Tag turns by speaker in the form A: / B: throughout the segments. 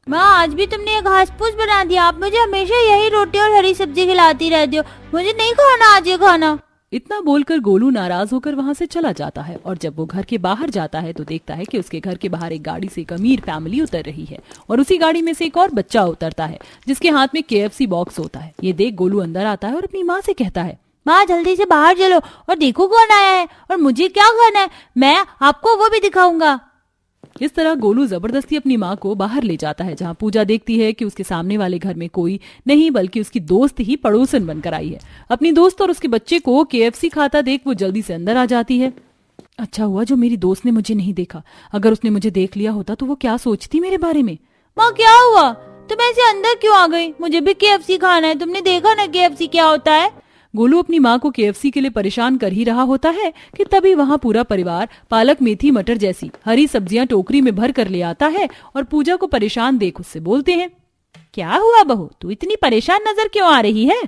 A: माँ आज भी तुमने ये घास फूस बना दिया। आप मुझे हमेशा यही रोटी और हरी सब्जी खिलाती रहती हो, मुझे नहीं खाना आज ये खाना।
B: इतना बोलकर गोलू नाराज होकर वहां से चला जाता है और जब वो घर के बाहर जाता है तो देखता है कि उसके घर के बाहर एक गाड़ी से एक अमीर फैमिली उतर रही है और उसी गाड़ी में से एक और बच्चा उतरता है जिसके हाथ में KFC बॉक्स होता है। ये देख गोलू अंदर आता है और अपनी माँ से कहता है,
A: माँ जल्दी से बाहर चलो और देखो कौन आया है और मुझे क्या खाना है, मैं आपको वो भी दिखाऊंगा।
B: इस तरह गोलू जबरदस्ती अपनी माँ को बाहर ले जाता है जहाँ पूजा देखती है कि उसके सामने वाले घर में कोई नहीं बल्कि उसकी दोस्त ही पड़ोसन बनकर आई है। अपनी दोस्त और उसके बच्चे को KFC खाता देख वो जल्दी से अंदर आ जाती है। अच्छा हुआ जो मेरी दोस्त ने मुझे नहीं देखा, अगर उसने मुझे देख लिया होता तो वो क्या सोचती मेरे बारे में।
A: माँ क्या हुआ, तुम ऐसे अंदर क्यों आ गई? मुझे भी KFC खाना है, तुमने देखा ना KFC क्या होता है।
B: गोलू अपनी माँ को KFC के लिए परेशान कर ही रहा होता है कि तभी वहाँ पूरा परिवार पालक मेथी मटर जैसी हरी सब्जियां टोकरी में भर कर ले आता है और पूजा को परेशान देख उससे बोलते हैं,
A: क्या हुआ बहू, तू इतनी परेशान नजर क्यों आ रही है?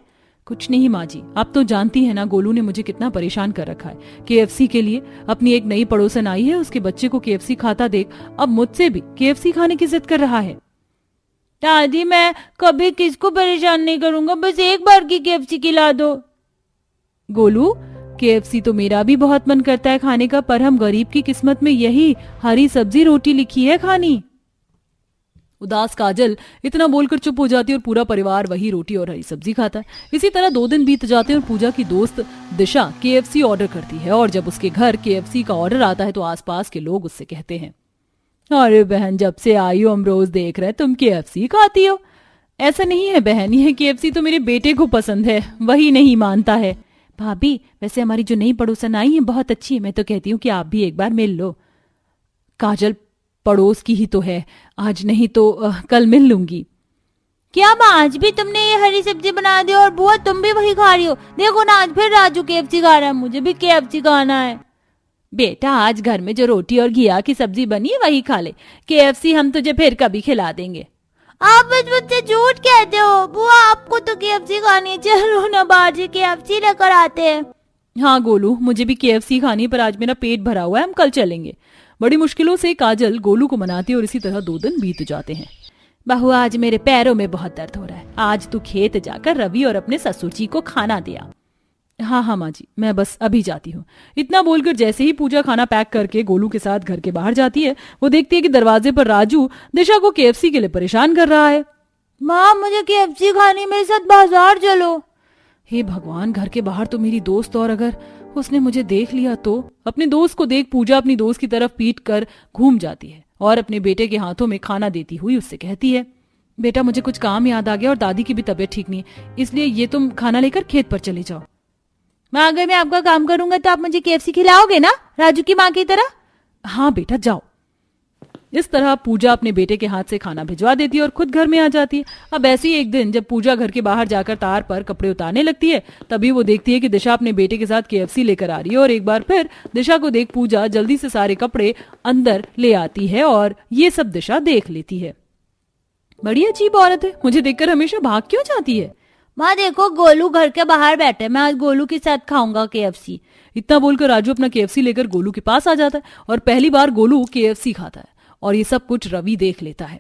B: कुछ नहीं माँ जी, आप तो जानती है ना गोलू ने मुझे कितना परेशान कर रखा है KFC के लिए। अपनी एक नई पड़ोसन आई है, उसके बच्चे को KFC खाता देख अब मुझसे भी KFC खाने की जिद कर रहा है।
A: दादी मैं कभी किसको परेशान नहीं करूंगा, बस एक बार की KFC खिला दो।
B: गोलू KFC तो मेरा भी बहुत मन करता है खाने का, पर हम गरीब की किस्मत में यही हरी सब्जी रोटी लिखी है खानी। उदास काजल इतना बोलकर चुप हो जाती है और पूरा परिवार वही रोटी और हरी सब्जी खाता है। इसी तरह 2 दिन बीत जाते हैं और पूजा की दोस्त दिशा KFC ऑर्डर करती है और जब उसके घर KFC का ऑर्डर आता है तो आसपास के लोग उससे कहते हैं, अरे बहन जब से आई हो हम रोज देख रहे तुम KFC खाती हो। ऐसा नहीं है बहन, यह KFC तो मेरे बेटे को पसंद है, वही नहीं मानता है।
A: भाभी वैसे हमारी जो नई पड़ोसन आई है बहुत अच्छी है, मैं तो कहती हूँ कि आप भी एक बार मिल लो।
B: काजल पड़ोस की ही तो है, आज नहीं तो कल मिल लूंगी।
A: क्या माँ आज भी तुमने ये हरी सब्जी बना दी और बुआ तुम भी वही खा रही हो? देखो ना आज फिर राजू KFC खा रहा है, मुझे भी KFC खाना है।
B: बेटा आज घर में जो रोटी और घिया की सब्जी बनी है वही खा ले, KFC हम तुझे फिर कभी खिला देंगे।
A: आप बस मुझसे झूठ कहते हो, बुआ आपको तो KFC खानी है, चलो ना बाहर से KFC लेकर आते हैं।
B: हाँ गोलू मुझे भी KFC खानी है पर आज मेरा पेट भरा हुआ है, हम कल चलेंगे। बड़ी मुश्किलों से काजल गोलू को मनाती है और इसी तरह 2 दिन बीत जाते हैं।
A: बहू आज मेरे पैरों में बहुत दर्द हो रहा है, आज तू खेत जाकर रवि और अपने ससुर जी को खाना दिया।
B: हाँ माँ जी मैं बस अभी जाती हूँ। इतना बोलकर जैसे ही पूजा खाना पैक करके गोलू के साथ घर के बाहर जाती है वो देखती है कि दरवाजे पर राजू दिशा को KFC के लिए परेशान कर रहा है।
A: माँ मुझे KFC खानी, मेरे साथ बाजार चलो।
B: हे भगवान घर के बाहर तो मेरी दोस्त, और अगर उसने मुझे देख लिया तो। अपने दोस्त को देख पूजा अपनी दोस्त की तरफ पीट कर घूम जाती है और अपने बेटे के हाथों में खाना देती हुई उससे कहती है, बेटा मुझे कुछ काम याद आ गया और दादी की भी तबीयत ठीक नहीं है, इसलिए ये तुम खाना लेकर खेत पर चले जाओ।
A: माँ अगर मैं आपका काम करूंगा तो आप मुझे KFC खिलाओगे ना, राजू की माँ की तरह?
B: हाँ बेटा जाओ। इस तरह पूजा अपने बेटे के हाथ से खाना भिजवा देती है और खुद घर में आ जाती है। अब ऐसे ही एक दिन जब पूजा घर के बाहर जाकर तार पर कपड़े उतारने लगती है तभी वो देखती है कि दिशा अपने बेटे के साथ KFC लेकर आ रही है और एक बार फिर दिशा को देख पूजा जल्दी से सारे कपड़े अंदर ले आती है और ये सब दिशा देख लेती है। बड़ी अजीब औरत है, मुझे देखकर हमेशा भाग क्यों जाती है।
A: माँ देखो गोलू घर के बाहर बैठे, मैं आज गोलू के साथ खाऊंगा KFC।
B: इतना बोलकर राजू अपना KFC लेकर गोलू के पास आ जाता है और पहली बार गोलू KFC खाता है और ये सब कुछ रवि देख लेता है।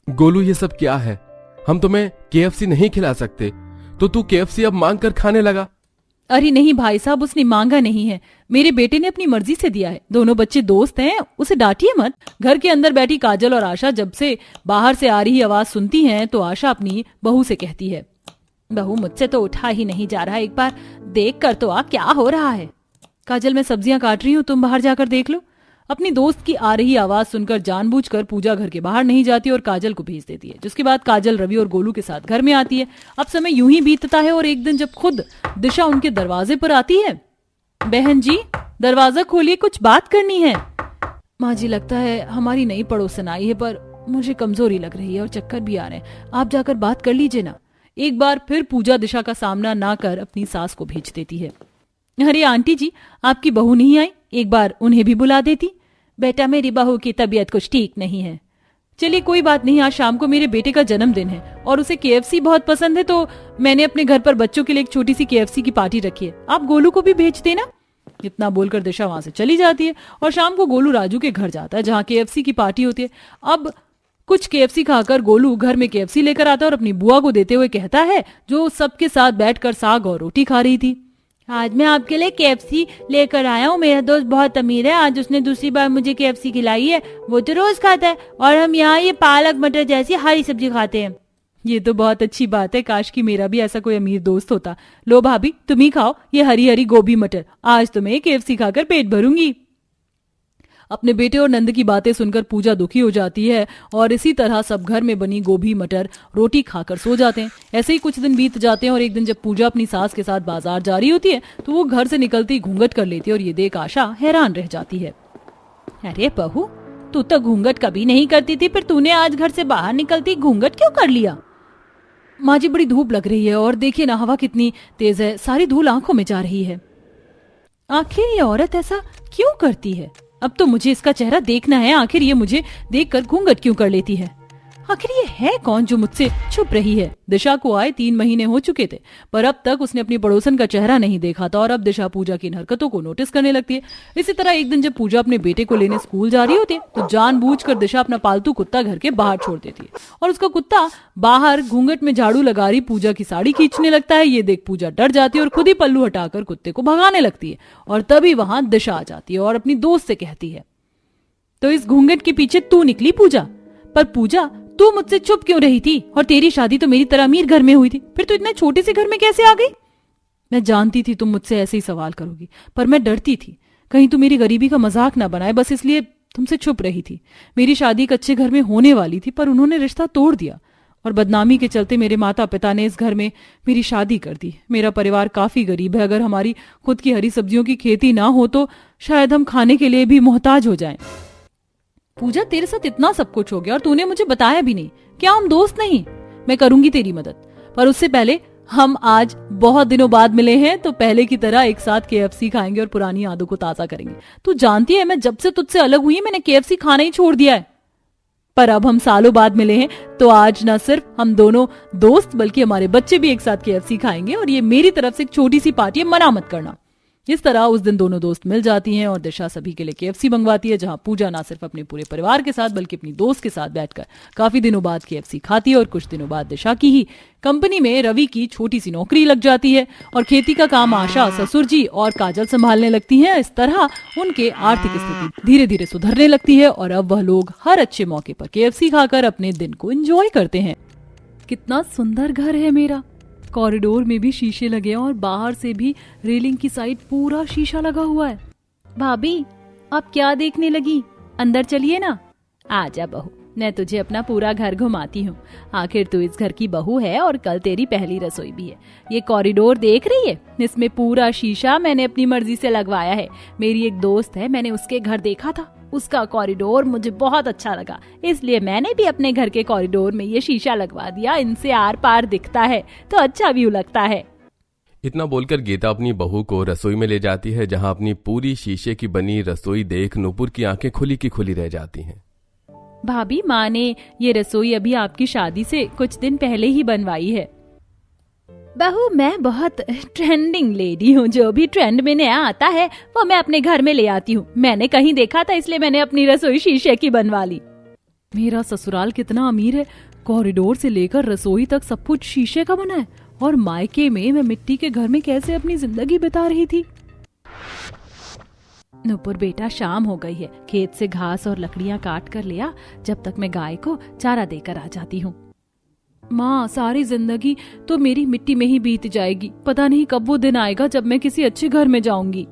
C: गोलू ये सब क्या है, हम तुम्हें KFC नहीं खिला सकते तो तू KFC अब मांग कर खाने लगा।
B: अरे नहीं भाई साहब उसने मांगा नहीं है, मेरे बेटे ने अपनी मर्जी से दिया है। दोनों बच्चे दोस्त हैं, उसे डांटिए मत। घर के अंदर बैठी काजल और आशा जब से बाहर से आ रही आवाज सुनती हैं तो आशा अपनी बहू से कहती है,
A: बहू मुझसे तो उठा ही नहीं जा रहा, एक बार देख कर तो आ क्या हो रहा है।
B: काजल मैं सब्जियां काट रही हूँ, तुम बाहर जाकर देख लो। अपनी दोस्त की आ रही आवाज सुनकर जानबूझकर पूजा घर के बाहर नहीं जाती और काजल को भेज देती है, जिसके बाद काजल रवि और गोलू के साथ घर में आती है। अब समय यूं ही बीतता है और एक दिन जब खुद दिशा उनके दरवाजे पर आती है, बहन जी दरवाजा खोलिए, कुछ बात करनी है। माँ जी लगता है हमारी नई पड़ोसन आई है पर मुझे कमजोरी लग रही है और चक्कर भी आ रहे हैं, आप जाकर बात कर लीजिए ना। एक बार फिर पूजा दिशा का सामना ना कर अपनी सास को भेज देती है। अरे आंटी जी आपकी बहू नहीं आई, एक बार उन्हें भी बुला देती।
A: बेटा मेरी बहू की तबीयत कुछ ठीक नहीं है।
B: चलिए कोई बात नहीं, आज शाम को मेरे बेटे का जन्मदिन है और उसे KFC बहुत पसंद है तो मैंने अपने घर पर बच्चों के लिए एक छोटी सी KFC की पार्टी रखी है, आप गोलू को भी भेज देना। इतना बोलकर दिशा वहां से चली जाती है और शाम को गोलू राजू के घर जाता है जहाँ KFC की पार्टी होती है। अब कुछ केएफसी खाकर गोलू घर में केएफसी लेकर आता है और अपनी बुआ को देते हुए कहता है, जो सबके साथ बैठकर साग और रोटी खा रही थी।
A: आज मैं आपके लिए केएफसी लेकर आया हूँ। मेरा दोस्त बहुत अमीर है, आज उसने दूसरी बार मुझे केएफसी खिलाई है। वो तो रोज खाता है और हम यहाँ ये पालक मटर जैसी हरी सब्जी खाते हैं।
B: ये तो बहुत अच्छी बात है, काश कि मेरा भी ऐसा कोई अमीर दोस्त होता। लो भाभी, तुम ही खाओ ये हरी हरी गोभी मटर, आज तो मैं केएफसी खाकर पेट भरूंगी। अपने बेटे और नंद की बातें सुनकर पूजा दुखी हो जाती है और इसी तरह सब घर में बनी गोभी मटर रोटी खाकर सो जाते हैं। ऐसे ही कुछ दिन बीत जाते हैं और एक दिन जब पूजा अपनी सास के साथ बाजार जा रही होती है तो वो घर से निकलती घूंघट कर लेती है और ये देख आशा हैरान रह जाती है।
A: अरे बहू, तू तो घूंघट कभी नहीं करती थी, फिर तूने आज घर से बाहर निकलती घूंघट क्यों कर लिया?
B: माँ जी, बड़ी धूप लग रही है और देखिए ना हवा कितनी तेज है, सारी धूल आंखों में जा रही है।
A: आखिर ये औरत ऐसा क्यों करती है? अब तो मुझे इसका चेहरा देखना है, आखिर ये मुझे देखकर घूंघट क्यों कर लेती है? आखिर ये है कौन जो मुझसे छुप रही है?
B: दिशा को आए 3 महीने हो चुके थे, पर अब तक उसने अपनी पड़ोसन का चेहरा नहीं देखा था और अब दिशा पूजा की इन हरकतों को नोटिस करने लगती है। इसी तरह एक दिन जब पूजा अपने बेटे को लेने स्कूल जा रही होती है तो जानबूझकर दिशा अपना पालतू कुत्ता घर के बाहर छोड़ देती है और उसका कुत्ता बाहर घूंघट में झाड़ू लगा रही पूजा की साड़ी खींचने लगता है। ये देख पूजा डर जाती है और खुद ही पल्लू हटाकर कुत्ते को भगाने लगती है और तभी वहां दिशा आ जाती है और अपनी दोस्त से कहती है,
A: तो इस घूंघट के पीछे तू निकली पूजा? पर पूजा, तू मुझसे चुप क्यों रही थी? और तेरी शादी तो मेरी तरह अमीर घर में हुई थी, फिर तू इतने छोटे से घर में कैसे आ गई?
B: मैं जानती थी तुम मुझसे ऐसे ही सवाल करोगी, पर मैं डरती थी कहीं तुम मेरी गरीबी का मजाक ना बनाए, बस इसलिए तुमसे छुप रही थी। मेरी शादी एक अच्छे घर में होने वाली थी पर उन्होंने रिश्ता तोड़ दिया और बदनामी के चलते मेरे माता पिता ने इस घर में मेरी शादी कर दी। मेरा परिवार काफी गरीब है, अगर हमारी खुद की हरी सब्जियों की खेती ना हो तो शायद हम खाने के लिए भी मोहताज हो जाएं।
A: पूजा, तेरे साथ इतना सब कुछ हो गया और तूने मुझे बताया भी नहीं। क्या हम दोस्त नहीं?
B: मैं करूंगी तेरी मदद, पर उससे पहले हम आज बहुत दिनों बाद मिले हैं तो पहले की तरह एक साथ केएफसी खाएंगे और पुरानी यादों को ताजा करेंगे।
A: तू जानती है मैं जब से तुझसे अलग हुई मैंने केएफसी खाना ही छोड़ दिया है।
B: पर अब हम सालों बाद मिले हैं तो आज न सिर्फ हम दोनों दोस्त बल्कि हमारे बच्चे भी एक साथ केएफसी खाएंगे और ये मेरी तरफ से एक छोटी सी पार्टी है, मना मत करना। इस तरह उस दिन दोनों दोस्त मिल जाती हैं और दिशा सभी के लिए केएफसी मंगवाती है, जहां पूजा ना सिर्फ अपने पूरे परिवार के साथ बल्कि अपनी दोस्त के साथ बैठकर काफी दिनों बाद केएफसी खाती है। और कुछ दिनों बाद दिशा की ही कंपनी में रवि की छोटी सी नौकरी लग जाती है और खेती का काम आशा, ससुर जी और काजल संभालने लगती हैं। इस तरह उनके आर्थिक स्थिति धीरे धीरे सुधरने लगती है और अब वह लोग हर अच्छे मौके पर केएफसी खाकर अपने दिन को एंजॉय करते हैं। कितना सुंदर घर है मेरा, कॉरिडोर में भी शीशे लगे हैं और बाहर से भी रेलिंग की साइड पूरा शीशा लगा हुआ है।
A: भाभी, आप क्या देखने लगी? अंदर चलिए ना। आजा बहू, मैं तुझे अपना पूरा घर घुमाती हूँ। आखिर तू इस घर की बहू है और कल तेरी पहली रसोई भी है। ये कॉरिडोर देख रही है, इसमें पूरा शीशा मैंने अपनी मर्जी से लगवाया है। मेरी एक दोस्त है, मैंने उसके घर देखा था, उसका कॉरिडोर मुझे बहुत अच्छा लगा, इसलिए मैंने भी अपने घर के कॉरिडोर में ये शीशा लगवा दिया। इनसे आर पार दिखता है तो अच्छा व्यू लगता है।
C: इतना बोलकर गीता अपनी बहू को रसोई में ले जाती है, जहां अपनी पूरी शीशे की बनी रसोई देख नूपुर की आंखें खुली की खुली रह जाती हैं।
A: भाभी, माँ ने ये रसोई अभी आपकी शादी से कुछ दिन पहले ही बनवाई है। बहू, मैं बहुत ट्रेंडिंग लेडी हूँ, जो भी ट्रेंड में नया आता है वो मैं अपने घर में ले आती हूँ। मैंने कहीं देखा था इसलिए मैंने अपनी रसोई शीशे की बनवा ली।
B: मेरा ससुराल कितना अमीर है, कॉरिडोर से लेकर रसोई तक सब कुछ शीशे का बना है और मायके में मैं मिट्टी के घर में कैसे अपनी जिंदगी बिता रही थी।
A: नुपुर बेटा, शाम हो गई है, खेत से घास और लकड़ियां काट कर ले आ, जब तक मैं गाय को चारा देकर आ जाती हूँ।
B: माँ, सारी जिंदगी तो मेरी मिट्टी में ही बीत जाएगी, पता नहीं कब वो दिन आएगा जब मैं किसी अच्छे घर में जाऊंगी।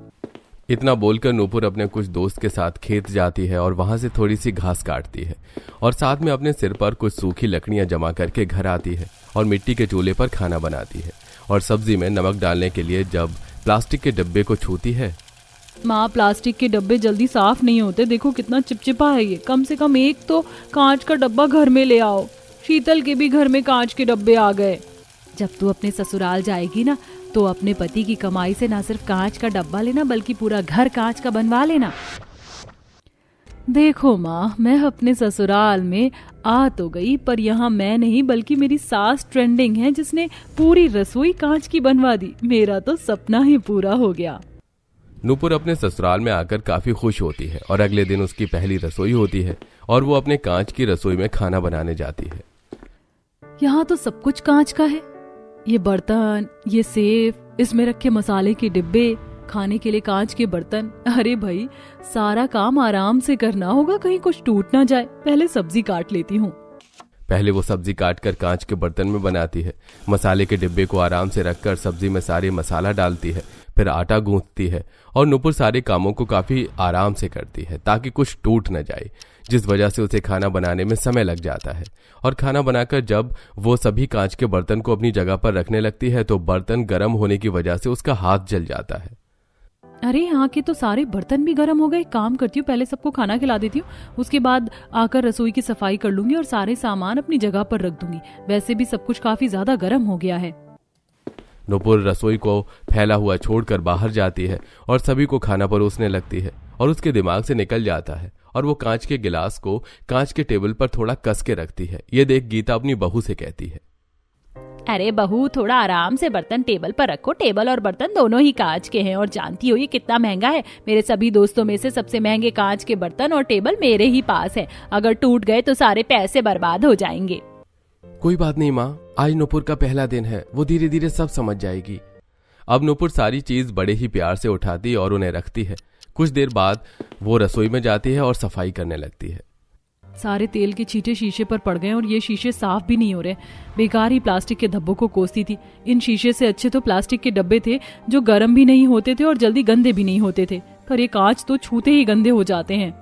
C: इतना बोलकर नूपुर अपने कुछ दोस्त के साथ खेत जाती है और वहां से थोड़ी सी घास काटती है और साथ में अपने सिर पर कुछ सूखी लकड़ियां जमा करके घर आती है और मिट्टी के चूल्हे पर खाना बनाती है और सब्जी में नमक डालने के लिए जब प्लास्टिक के डब्बे को छूती है।
B: माँ, प्लास्टिक के डब्बे जल्दी साफ नहीं होते, देखो कितना चिपचिपा है ये। कम से कम एक तो कांच का डब्बा घर में ले आओ। शीतल के भी घर में कांच के डब्बे आ गए।
A: जब तू अपने ससुराल जाएगी ना तो अपने पति की कमाई से ना सिर्फ कांच का डब्बा लेना बल्कि पूरा घर कांच का बनवा लेना।
B: देखो माँ, मैं अपने ससुराल में आ तो गई पर यहाँ मैं नहीं बल्कि मेरी सास ट्रेंडिंग है जिसने पूरी रसोई कांच की बनवा दी। मेरा तो सपना ही पूरा हो गया।
C: नूपुर अपने ससुराल में आकर काफी खुश होती है और अगले दिन उसकी पहली रसोई होती है और वो अपने कांच की रसोई में खाना बनाने जाती है।
B: यहाँ तो सब कुछ कांच का है, ये बर्तन, ये सेफ, इसमें रखे मसाले के डिब्बे, खाने के लिए कांच के बर्तन। अरे भाई, सारा काम आराम से करना होगा, कहीं कुछ टूट ना जाए। पहले सब्जी काट लेती हूँ।
C: पहले वो सब्जी काट कर कांच के बर्तन में बनाती है। मसाले के डिब्बे को आराम से रखकर सब्जी में सारे मसाला डालती है, फिर आटा गूंथती है और नूपुर सारे कामों को काफी आराम से करती है ताकि कुछ टूट न जाए, जिस वजह से उसे खाना बनाने में समय लग जाता है। और खाना बनाकर जब वो सभी कांच के बर्तन को अपनी जगह पर रखने लगती है तो बर्तन गर्म होने की वजह से उसका हाथ जल जाता है।
B: अरे यहाँ के तो सारे बर्तन भी गर्म हो गए। काम करती हूँ, पहले सबको खाना खिला देती हूँ, उसके बाद आकर रसोई की सफाई कर लूंगी और सारे सामान अपनी जगह पर रख दूंगी। वैसे भी सब कुछ काफी ज्यादा गर्म हो गया है।
C: नूपुर रसोई को फैला हुआ छोड़कर बाहर जाती है और सभी को खाना परोसने लगती है और उसके दिमाग से निकल जाता है और वो कांच के गिलास को कांच के टेबल पर थोड़ा कस के रखती है। ये देख गीता अपनी बहू से कहती है,
A: अरे बहू, थोड़ा आराम से बर्तन टेबल पर रखो। टेबल और बर्तन दोनों ही कांच के हैं और जानती हो ये कितना महंगा है। मेरे सभी दोस्तों में से सबसे महंगे कांच के बर्तन और टेबल मेरे ही पास है। अगर टूट गए तो सारे पैसे बर्बाद हो जाएंगे।
C: कोई बात नहीं माँ, आज नूपुर का पहला दिन है, वो धीरे धीरे सब समझ जाएगी। अब नूपुर सारी चीज बड़े ही प्यार से उठाती और उन्हें रखती है। कुछ देर बाद वो रसोई में जाती है और सफाई करने लगती है।
B: सारे तेल के छींटे शीशे पर पड़ गए और ये शीशे साफ भी नहीं हो रहे। बेकार ही प्लास्टिक के धब्बों को कोसती थी। इन शीशे से अच्छे तो प्लास्टिक के डब्बे थे जो गर्म भी नहीं होते थे और जल्दी गंदे भी नहीं होते थे, पर ये कांच तो छूते ही गंदे हो जाते हैं।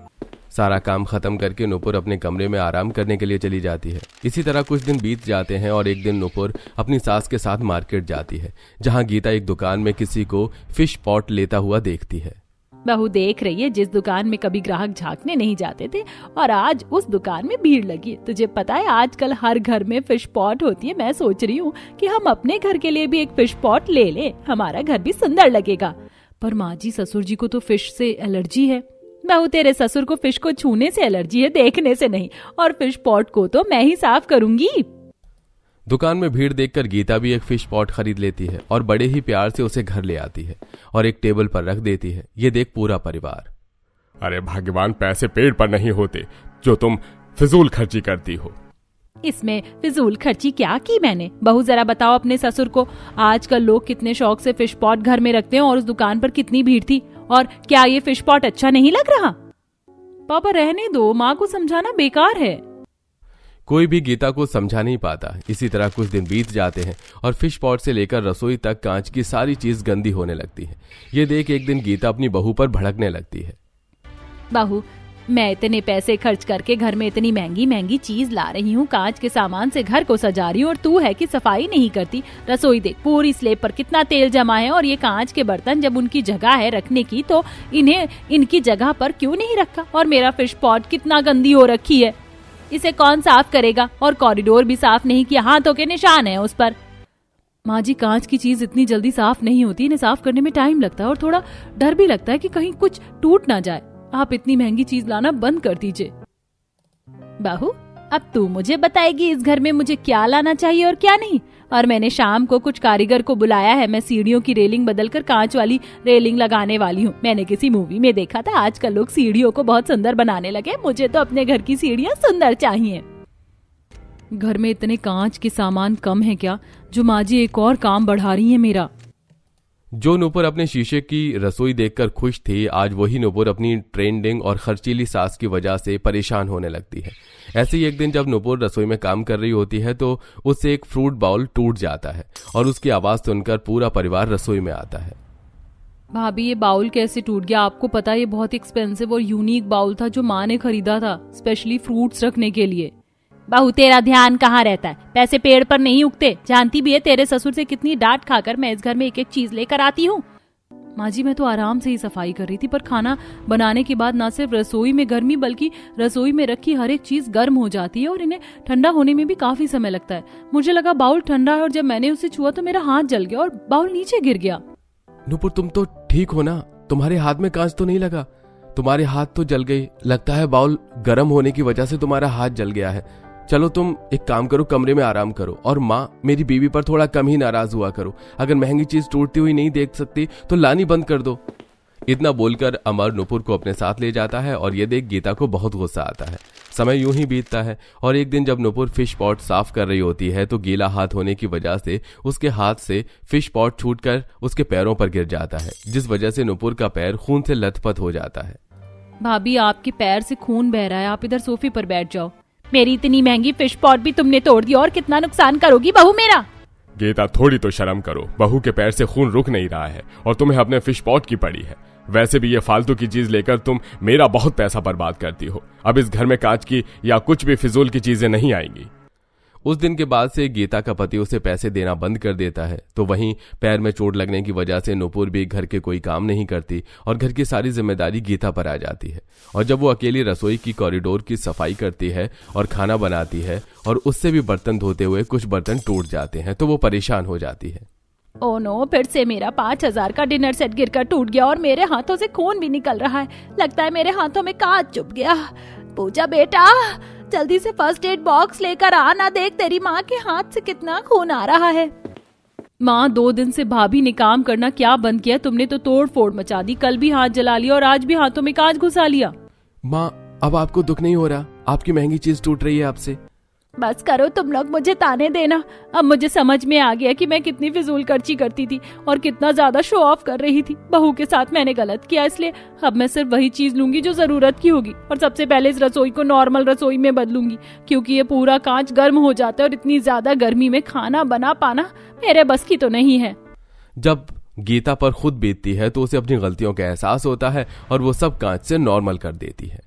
C: सारा काम खत्म करके नूपुर अपने कमरे में आराम करने के लिए चली जाती है। इसी तरह कुछ दिन बीत जाते हैं और एक दिन नूपुर अपनी सास के साथ मार्केट जाती है, जहां गीता एक दुकान में किसी को फिश पॉट लेता हुआ देखती है।
A: बहू देख रही है, जिस दुकान में कभी ग्राहक झांकने नहीं जाते थे और आज उस दुकान में भीड़ लगी है। तुझे पता है आजकल हर घर में फिश पॉट होती है। मैं सोच रही हूँ कि हम अपने घर के लिए भी एक फिश पॉट ले लें, हमारा घर भी सुंदर लगेगा।
B: पर माँ जी, ससुर जी को तो फिश से एलर्जी है।
A: बहू, तेरे ससुर को फिश को छूने से एलर्जी है, देखने से नहीं। और फिश पॉट को तो मैं ही साफ करूंगी।
C: दुकान में भीड़ देखकर गीता भी एक फिश पॉट खरीद लेती है और बड़े ही प्यार से उसे घर ले आती है और एक टेबल पर रख देती है। ये देख पूरा परिवार,
D: अरे भगवान, पैसे पेड़ पर नहीं होते जो तुम फिजूल खर्ची करती हो।
A: इसमें फिजूल खर्ची क्या की मैंने? बहू जरा बताओ अपने ससुर को, आजकल लोग कितने शौक से फिश पॉट घर में रखते हैं और उस दुकान पर कितनी भीड़ थी। और क्या ये फिश पॉट अच्छा नहीं लग रहा?
B: पापा रहने दो, माँ को समझाना बेकार है।
C: कोई भी गीता को समझा नहीं पाता। इसी तरह कुछ दिन बीत जाते हैं और फिश पॉट से लेकर रसोई तक कांच की सारी चीज गंदी होने लगती है। ये देख एक दिन गीता अपनी बहू पर भड़कने लगती है।
A: बहू, मैं इतने पैसे खर्च करके घर में इतनी महंगी महंगी चीज ला रही हूँ, कांच के सामान से घर को सजा रही हूँ और तू है कि सफाई नहीं करती। रसोई देख, पूरी स्लेब पर कितना तेल जमा है और ये कांच के बर्तन जब उनकी जगह है रखने की तो इन्हें इनकी जगह पर क्यों नहीं रखा? और मेरा फिश पॉट कितना गंदी हो रखी है, इसे कौन साफ करेगा? और कॉरिडोर भी साफ नहीं किया, हाथों के निशान है उस पर।
B: माँ जी, कांच की चीज इतनी जल्दी साफ नहीं होती, इन्हें साफ करने में टाइम लगता है और थोड़ा डर भी लगता है कि कहीं कुछ टूट ना जाए। आप इतनी महंगी चीज लाना बंद कर दीजिए।
A: बहू, अब तू मुझे बताएगी इस घर में मुझे क्या लाना चाहिए और क्या नहीं। और मैंने शाम को कुछ कारीगर को बुलाया है। मैं सीढ़ियों की रेलिंग बदलकर कांच वाली रेलिंग लगाने वाली हूँ। मैंने किसी मूवी में देखा था आजकल लोग सीढ़ियों को बहुत सुंदर बनाने लगे। मुझे तो अपने घर की सीढ़ियाँ सुंदर चाहिए।
B: घर में इतने कांच के सामान कम है क्या जो माँ जी एक और काम बढ़ा रही है मेरा?
C: जो नूपुर अपने शीशे की रसोई देखकर खुश थी, आज वही नूपुर अपनी ट्रेंडिंग और खर्चीली सास की वजह से परेशान होने लगती है। ऐसे ही एक दिन जब नूपुर रसोई में काम कर रही होती है तो उससे एक फ्रूट बाउल टूट जाता है और उसकी आवाज सुनकर पूरा परिवार रसोई में आता है।
B: भाभी, ये बाउल कैसे टूट गया? आपको पता है ये बहुत एक्सपेंसिव और यूनिक बाउल था जो माँ ने खरीदा था स्पेशली फ्रूट्स रखने के लिए।
A: बहू, तेरा ध्यान कहाँ रहता है? पैसे पेड़ पर नहीं उगते। जानती भी है तेरे ससुर से कितनी डांट खाकर मैं इस घर में एक एक चीज लेकर आती हूँ।
B: माँ जी, मैं तो आराम से ही सफाई कर रही थी, पर खाना बनाने के बाद न सिर्फ रसोई में गर्मी बल्कि रसोई में रखी हर एक चीज गर्म हो जाती है और इन्हें ठंडा होने में भी काफी समय लगता है। मुझे लगा बाउल ठंडा है और जब मैंने उसे छुआ तो मेरा हाथ जल गया और बाउल नीचे गिर गया।
C: नूपुर, तुम तो ठीक हो ना? तुम्हारे हाथ में कांच तो नहीं लगा? तुम्हारे हाथ तो जल गई। लगता है बाउल गर्म होने की वजह से तुम्हारा हाथ जल गया है। चलो तुम एक काम करो, कमरे में आराम करो और माँ, मेरी बीवी पर थोड़ा कम ही नाराज हुआ करो। अगर महंगी चीज टूटती हुई नहीं देख सकती तो लानी बंद कर दो। इतना बोलकर अमर नुपुर को अपने साथ ले जाता है और ये देख गीता को बहुत गुस्सा आता है। समय यूं ही बीतता है और एक दिन जब नुपुर फिश पॉट साफ कर रही होती है तो गीला हाथ होने की वजह से उसके हाथ से फिश पॉट छूटकर उसके पैरों पर गिर जाता है, जिस वजह से नुपुर का पैर खून से लथपथ हो जाता है।
A: भाभी आपके पैर से खून बह रहा है, आप इधर सोफे पर बैठ जाओ। मेरी इतनी महंगी फिश पॉट भी तुमने तोड़ दी और कितना नुकसान करोगी बहू मेरा।
D: गीता थोड़ी तो शर्म करो, बहू के पैर से खून रुक नहीं रहा है और तुम्हें अपने फिश पॉट की पड़ी है। वैसे भी ये फालतू की चीज लेकर तुम मेरा बहुत पैसा बर्बाद करती हो। अब इस घर में कांच की या कुछ भी फिजूल की चीजें नहीं आएंगी।
C: उस दिन के बाद से गीता का पति उसे पैसे देना बंद कर देता है। तो वहीं पैर में चोट लगने की वजह से नुपुर भी घर के कोई काम नहीं करती और घर की सारी जिम्मेदारी गीता पर आ जाती है। और जब वो अकेली रसोई की कॉरिडोर की सफाई करती है और खाना बनाती है और उससे भी बर्तन धोते हुए कुछ बर्तन टूट जाते हैं तो वो परेशान हो जाती है।
A: ओ नो, फिर से मेरा 5,000 का डिनर सेट गिरकर टूट गया और मेरे हाथों से खून भी निकल रहा है। लगता है मेरे हाथों में कांच चुभ गया। पूजा बेटा, जल्दी से फर्स्ट एड बॉक्स लेकर आ ना, देख तेरी माँ के हाथ से कितना खून आ रहा है।
B: माँ, 2 दिन से भाभी ने काम करना क्या बंद किया? तुमने तो तोड़ फोड़ मचा दी। कल भी हाथ जला लिया और आज भी हाथों में कांच घुसा लिया।
C: माँ, अब आपको दुख नहीं हो रहा? आपकी महंगी चीज टूट रही है आपसे।
A: बस करो तुम लोग, मुझे ताने देना। अब मुझे समझ में आ गया कि मैं कितनी फिजूल खर्ची करती थी और कितना ज्यादा शो ऑफ कर रही थी। बहू के साथ मैंने गलत किया, इसलिए अब मैं सिर्फ वही चीज लूंगी जो जरूरत की होगी और सबसे पहले इस रसोई को नॉर्मल रसोई में बदलूंगी, क्योंकि ये पूरा कांच गर्म हो जाता है और इतनी ज्यादा गर्मी में खाना बना पाना मेरे बस की तो नहीं है।
C: जब गीता पर खुद बीतती है तो उसे अपनी गलतियों का एहसास होता है और वो सब कांच से नॉर्मल कर देती है।